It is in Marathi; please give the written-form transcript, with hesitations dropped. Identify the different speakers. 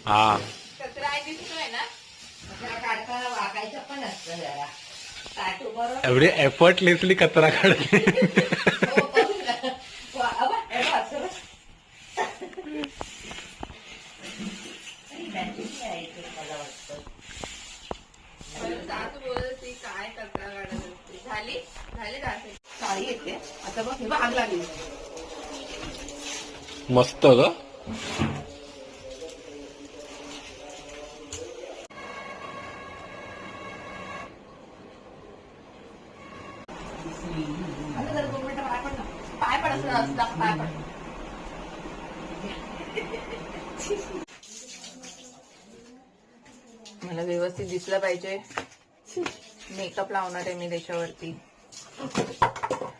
Speaker 1: हा
Speaker 2: कचरा आहे दिसतोय ना, कचरा काढताना वाकायचं पण असतं जरा. ताटू बरोबर
Speaker 1: एवढी एफर्टलेसली कचरा काढते.
Speaker 2: हो, बघू ना. अबा, हे बघ, असं बघ. आणि बॅटरी आहे इथे, मला वाटतं. सासू बोलत होती काय कचरा काढत असते. झाली झाली काळी येते आता. बघ, हे बघ, आग लागली.
Speaker 1: मस्त ग.
Speaker 2: आता जर 2 मिनिटं पाय पड ना. पाय पड असं पाय पड. मला व्यवस्थित दिसलं पाहिजे. मेकअप लावणार आहे मी त्याच्यावरती.